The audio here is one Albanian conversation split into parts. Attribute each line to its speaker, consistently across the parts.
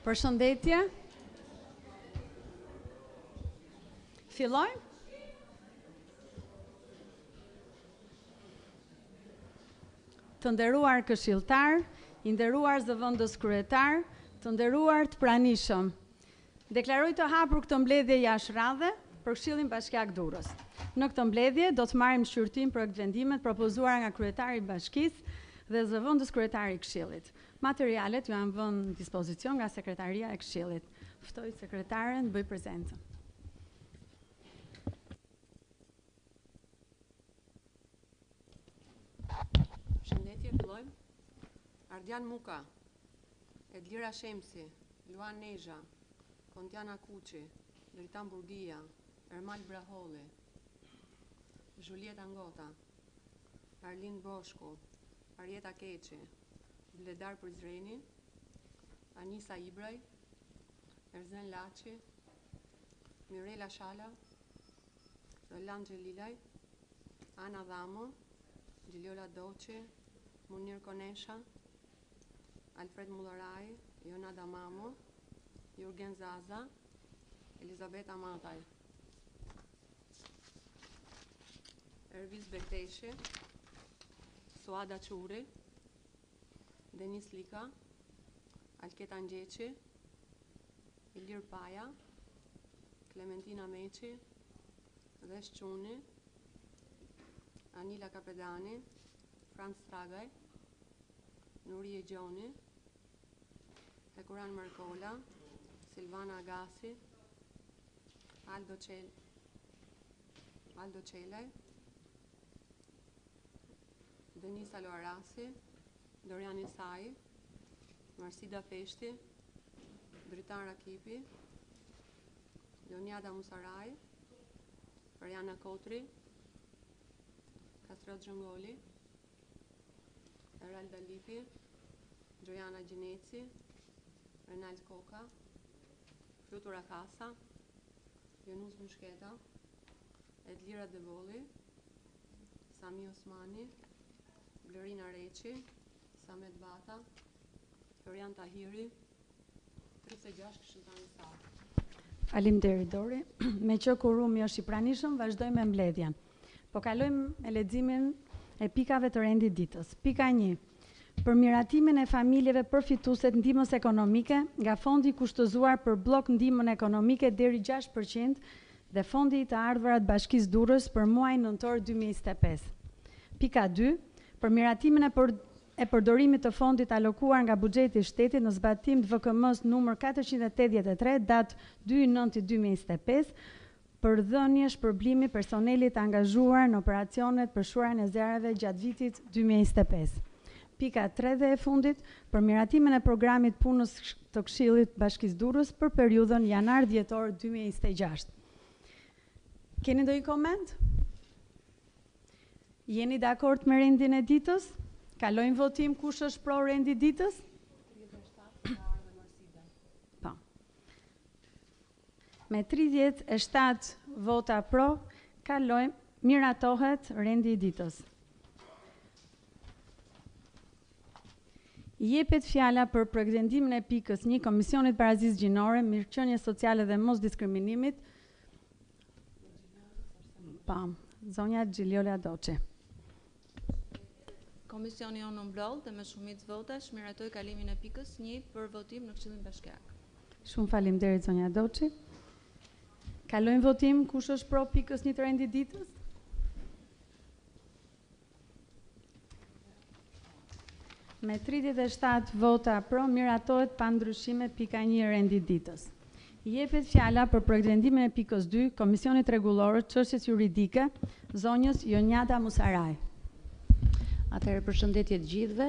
Speaker 1: Përshëndetje. Fillojmë? Të nderuar këshilltar, i nderuar zëvendës kryetar, të nderuar të pranishëm. Deklaroj të hapur këtë mbledhje jashtëradhe për Këshillin Bashkiak Durrës. Në këtë mbledhje do të marrim shqyrtim për vendimet propozuara nga kryetari i Bashkisë dhe zëvendës kryetari i Këshillit. Materialet ju janë vënë në dispozicion nga sekretaria e Këshillit. Ftoj sekretaren të bëj prezencën.
Speaker 2: Shëndetje, fillojmë. Ardian Muka, Edlira Shemsi, Luan Nezha, Kontiana Kuqi, Dritan Burgia, Ermal Braholli, Julieta Ngota, Arlin Boshku, Arjeta Keqi, Bledar Prizreni, Anisa Ibraj, Erzen Laçi, Mirela Shala, Roland Gjelilaj, Ana Dhamo, Gjiliola Doqi, Munir Konesha, Alfred Mullaraj, Jonada Mamo, Jurgen Zaza, Elizabeta Mataj, Erviz Bekteshi, Suada Quri, Denis Lika, Alketa Ngjeqi, Ilir Paja, Klementina Meqi, Dhesh Quni, Anila Kapedani, Franz Stragaj, Nuri Gjoni, Hekuran Markola, Silvana Agasi, Aldo Qelaj, Denis Aloarasi, Dorian Isai, Marsida Feshti, Dritan Rakipi, Leoniada Musaraj, Mariana Kotri, Kastrot Gjongoli, Eralda Lipi, Gjojana Gjineci, Renald Koka, Flutura Kasa, Jonus Mushketa, Edlira Devoli, Sami Osmani, Glorina Reqi, Samet Bata, Florian Tahiri, 36 këshilltarë sa.
Speaker 1: Faleminderit Dori. Me që kurumi është i pranishëm, vazhdojmë me mbledhjen. Po kalojmë e leximin e pikave të rendit ditës. Pika 1. Për miratimin e familjeve përfituese të ndihmës ekonomike nga fondi i kushtëzuar për blok ndihmën ekonomike deri 6% dhe fondi i të ardhurat Bashkisë Durrës për muajin nëntor 2025. Pika 2. Për miratimin e përdorimit të fondit alokuar nga buxheti i shtetit në zbatim të VKM-s numër 483 datë 2/9/2025 për dhënie shpërblimi personelit angazhuar në operacionet për shuarjen e zjarreve gjatë vitit 2025. Pika 3 dhe e fundit, për miratimin e programit punës të Këshillit Bashkisë Durrës për periudhën janar-dhjetor 2026. Keni ndonjë koment? Jeni dakord me rendin e ditës? Kalojmë votim, kush është pro rendi ditës? Po. Me 37 vota pro, miratohet rendi i ditës. I jepet fjala për përgjigjendimin e pikës 1 Komisionit Barazisë Gjinore, Mirëqenie Sociale dhe Mosdiskriminimit. Pa, zonja Gjiliola Doqi.
Speaker 3: Komisioni jonë mbledh dhe me shumicë votash miratoi kalimin e pikës 1 për votim në Këshillin Bashkiak.
Speaker 1: Shumë faleminderit zonja Doqi. Kalojmë votim, kush është pro pikës 1 të rendit ditës? Me 37 vota pro, miratohet pa ndryshime pika 1 rendit ditës. I jepet fjala për përgjigjendimin e pikës 2 Komisionit Rregullor Çështjes Juridike, zonjës Jonjada Musaraj.
Speaker 4: Atëherë përshëndetje të gjithëve.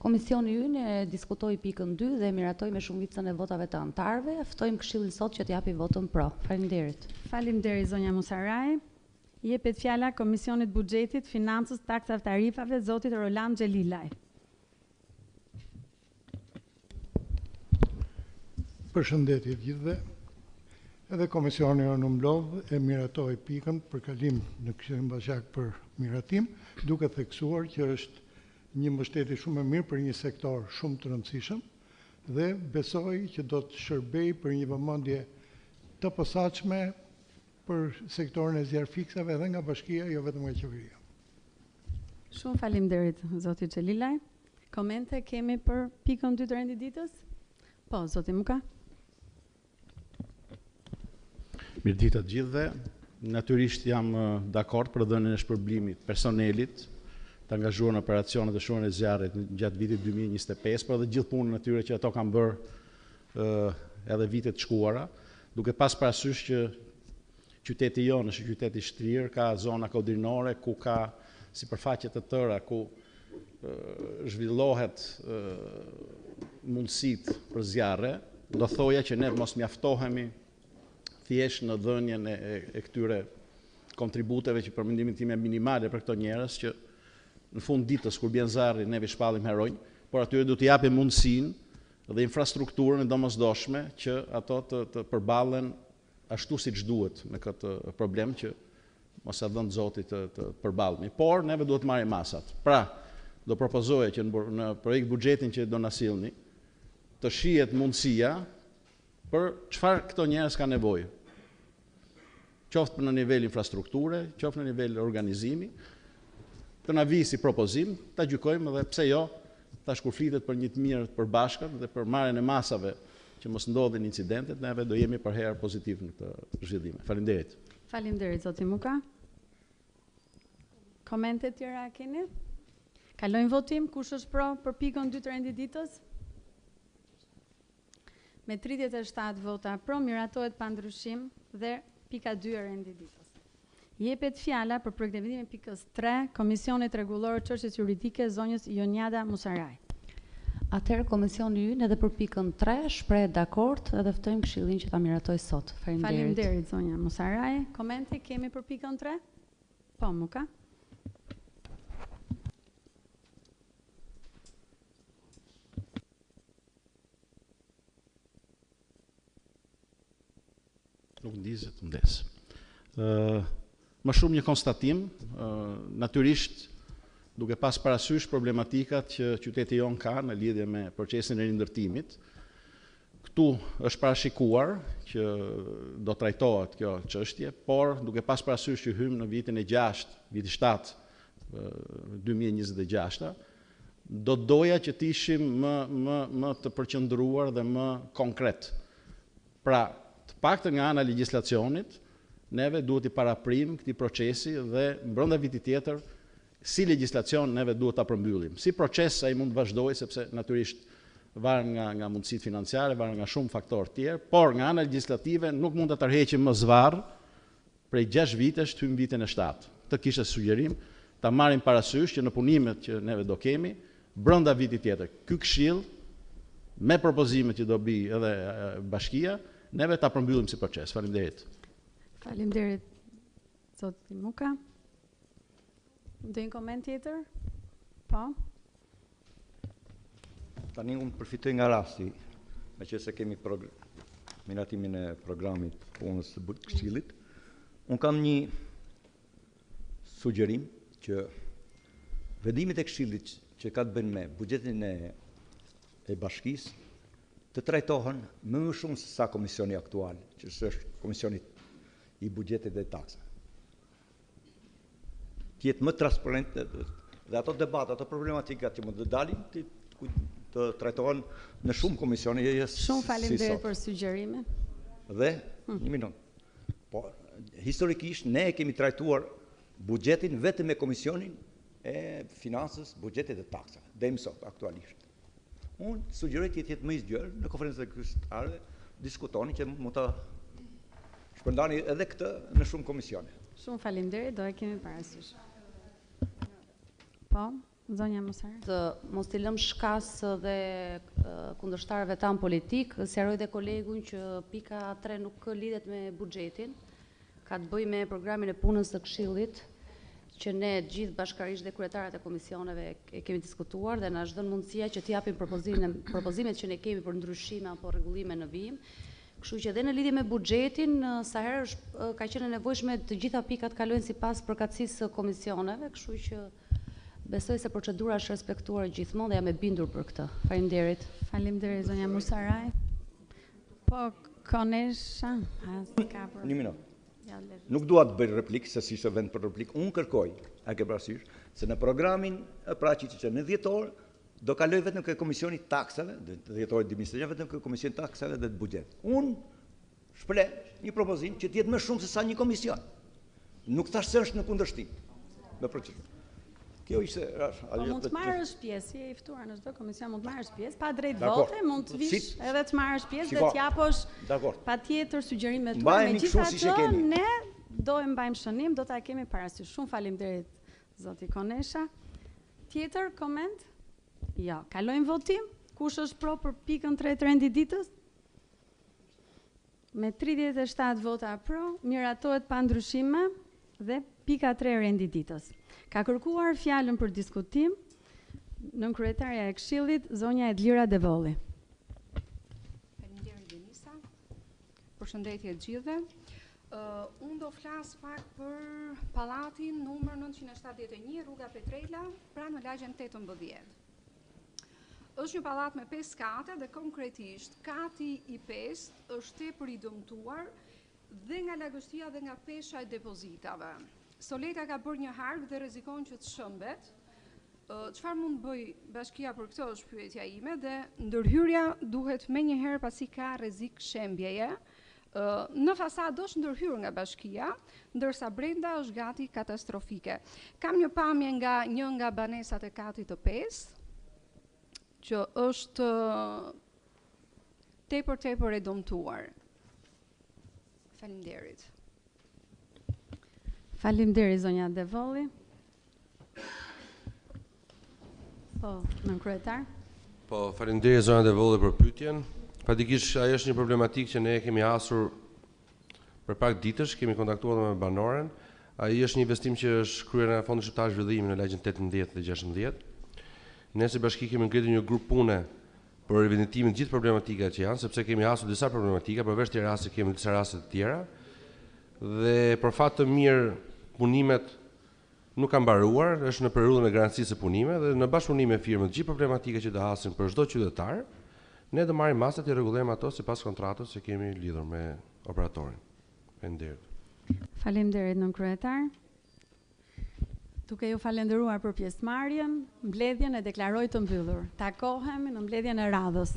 Speaker 4: Komisioni ynë e diskutoi pikën 2 dhe miratoi me shumicën e votave të anëtarëve. Ftojmë Këshillin sot që të japi votën pro. Faleminderit.
Speaker 1: Faleminderit zonja Musaraj. I jepet fjala Komisionit Buxhetit, Financës, Taksave, Tarifave, zotit Roland Gjelilaj.
Speaker 5: Përshëndetje të gjithëve. Edhe komisioni në mbledh e miratoi pikën për kalim në Këshillin Bashkiak për miratim, duke theksuar që është një mbështetje shumë e mirë për një sektor shumë të rëndësishëm dhe besoj që do të shërbej për një vëmendje të posaçme për sektorin e zjarfiksave edhe nga bashkia, jo vetëm nga qeveria.
Speaker 1: Shumë faleminderit, zoti Xhelilaj. Komente kemi për pikën 2 të rendit ditës? Po, zoti Muka.
Speaker 6: Mirëditë të gjithëve. Natyrisht jam dakord për dhënien e shpërblimit personelit të angazhuar në operacionet e shurën e zjarrit gjatë vitit 2025, por edhe gjithë punën e tyre që ato kanë bërë edhe vitet të shkuara, duke pas parasysh që qyteti jonë është qytet i shtrirë, ka zona kodrinore ku ka sipërfaqe të tëra ku zhvillohet mundësitë për zjarre, do thoja që ne mos mjaftohemi thjesht në dhënien e këtyre kontributeve që për mendimin tim janë minimale për këto njerëz që në fund ditës kur bjen zjarri neve shpallim heronj, por atyre do t'i japim mundësinë dhe infrastrukturën e domosdoshme që ato të përballen ashtu siç duhet me këtë problem që mos e dhënë Zoti të përballemi. Por neve duhet të marrim masat. Pra, do propozoja që në projekt buxhetin që do na sillni të shihet mundësia për çfarë këto njerëz kanë nevojë. Qoftë në nivel infrastrukture, qoftë në nivel organizimi, të na vijë si propozim, ta gjykojmë dhe pse jo, tash kur flitet për një të mirë të përbashkët dhe për marrjen e masave që mos ndodhin incidentet, neve do jemi për herë pozitiv në këtë zhvillime. Faleminderit.
Speaker 1: Faleminderit zoti Muka. Komente tjera keni? Kalojmë votim, kush është pro për pikën 2 të rendit ditës? Me 37 vota pro, miratohet pa ndryshim dhe pika 2 e rendit ditës. Jepet fjala për projektimin e pikës 3, Komisionit Rregullor Çështjes Juridike, zonjës Jonjada Musaraj.
Speaker 4: Atëherë komisioni ynë edhe për pikën 3 shpreh dakord edhe ftojmë Këshillin që ta miratoj sot. Faleminderit.
Speaker 1: Faleminderit zonja Musaraj. Komente kemi për pikën 3? Po, Muka.
Speaker 6: Nuk ndizet, ndes. Më shumë një konstatim, natyrisht duke pas parasysh problematikat që qyteti jon ka në lidhje me procesin e rindërtimit. Këtu është parashikuar që do trajtohet kjo çështje, por duke pas parasysh që hym në vitin e 6, viti 7, 2026, do doja që të ishim më të përqendruar dhe më konkret. Pra, të paktën nga ana legjislacionit, neve duhet i paraprim këtij procesi dhe brenda vitit tjetër si legjislacion neve duhet ta përmbyllim. Si proces ai mund të vazhdojë sepse natyrisht varet nga mundësitë financiare, varet nga shumë faktorë tjerë, por nga ana legjislative nuk mund ta tërheqim më zvarr prej 6 vitesh të hym vitin e 7. Të kishte sugjerim ta marrim parasysh që në punimet që neve do kemi brenda vitit tjetër. Ky këshill me propozimet që do bëj edhe bashkia, neve ta përmbyllim si proces. Faleminderit.
Speaker 1: Faleminderit zoti Muka. Ndonjë koment tjetër? Po.
Speaker 7: Tani unë përfitoj nga rasti, meqense kemi miratimin e programit punës së Këshillit. Unë kam një sugjerim që vendimet e Këshillit që ka të bëjnë me buxhetin e bashkisë të trajtohen më shumë se sa komisioni aktual, që është komisioni i buxhetit dhe taksave. Të jetë më transparent dhe ato debata, ato problematika që mund të dalin të trajtohen në shumë komisione.
Speaker 1: Shumë faleminderit për sugjerimin.
Speaker 7: Dhe, një minut. Po, historikisht ne kemi trajtuar buxhetin vetëm me komisionin e financës, buxhetit dhe taksave, deri më sot aktualisht. Unë sugjeroj të jetë më i zgjuar në konferencën e kryetarisë, diskutoni që mund ta shpërndani edhe këtë në shumë komisione.
Speaker 1: Shumë faleminderit, do e kemi parasysh. Po, zonja Musaraj.
Speaker 4: Të mos t'i lëm shkas dhe kundërshtarëve tan politik, sqaroj dhe kolegun që pika 3 nuk lidhet me buxhetin, ka të bëjë me programin e punës së Këshillit, që ne gjithë bashkarisht dhe kryetarat e komisioneve e kemi diskutuar dhe na është dhënë mundësia që t'japim propozimet që ne kemi për ndryshime apo rregullime në vijim. Kështu që edhe në lidhje me buxhetin, sa herë ka qenë nevojshme të gjitha pikat kalojnë sipas përkatësisë së komisioneve, kështu që Besoj se procedura është respektuar gjithmonë dhe jam e bindur për këtë. Faleminderit.
Speaker 1: Faleminderit zonja Musaraj. Po Konesha, ka për...
Speaker 7: Një minutë. Nuk dua të bëj replikë, se si se vend për replikë. Unë kërkoj, a ke parasysh, se në programin e praçit që në dhjetor do kaloj vetëm ke komisioni taksave, dhjetor administrativ vetëm ke komisioni taksave dhe të buxhet. Unë shpreh një propozim që të jetë më shumë se sa një komision. Nuk thash se është në kundërshtim me procedurën. Kjo ishte
Speaker 1: po mund të marrësh pjesë, je i ftuar në çdo komision, mund të marrësh pjesë, pa drejt
Speaker 7: Dakor.
Speaker 1: vote, mund të vish edhe të marrësh pjesë dhe
Speaker 7: Shiko.
Speaker 1: të japësh
Speaker 7: Dakor.
Speaker 1: patjetër sugjerimet tua.
Speaker 7: Mbajemi kështu siç e
Speaker 1: Megjithatë,
Speaker 7: kemi.
Speaker 1: ne do e mbajmë shënim, do ta kemi parasysh. Shumë faleminderit zoti Konesha. Tjetër koment? Jo, kalojmë votim. Kush është pro për pikën 3 të rendit ditës? Me 37 vota pro, miratohet pa ndryshime dhe pika 3 rendit ditës. Ka kërkuar fjalën për diskutim nënkryetaria e Këshillit, zonja Edlira Devolli.
Speaker 8: Faleminderit Denisa. Përshëndetje të gjithëve. Unë do flas pak për pallatin numër 971, rruga Petrela, pranë në lagjen 18. Është një pallat me 5 kate dhe konkretisht kati i 5 është tepër i dëmtuar dhe nga lagështia dhe nga pesha e depozitave. Soleta ka bërë një hark dhe rrezikon që të shëmbet. Çfarë mund bëj bashkia për këtë është pyetja ime dhe ndërhyrja duhet menjëherë pasi ka rrezik shembjeje. Në fasadë është ndërhyrë nga bashkia, ndërsa brenda është gati katastrofike. Kam një pamje nga një nga banesat e katit të 5, që është tepër e dëmtuar. Faleminderit.
Speaker 1: Faleminderit zonja Devolli. Po, nënkryetar.
Speaker 9: Po, faleminderit zonja Devolli për pyetjen. Fatikisht ajo është një problematikë që ne kemi hasur për pak ditësh, kemi kontaktuar me banoren. Ai është një investim që është kryer nga Fondi Shqiptar Zhvillimi në lagjen 18 dhe 16. Ne si bashki kemi ngritur një grup pune për evidentimin të gjithë problematikat që janë, sepse kemi hasur disa problematika, përveç këtyre rasteve kemi disa raste të tjera. Dhe për fat të mirë punimet nuk kanë mbaruar, është në periudhën e garancisë së punimeve dhe në bashkëpunim me firmën të gjithë problematika që do hasin për çdo qytetar, ne do marrim masat e rregullojmë ato sipas kontratës që kemi lidhur me operatorin. Faleminderit.
Speaker 1: Faleminderit nënkryetar. Duke ju falenderuar për pjesëmarrjen, mbledhjen e deklaroj të mbyllur. Takohemi në mbledhjen e radhës.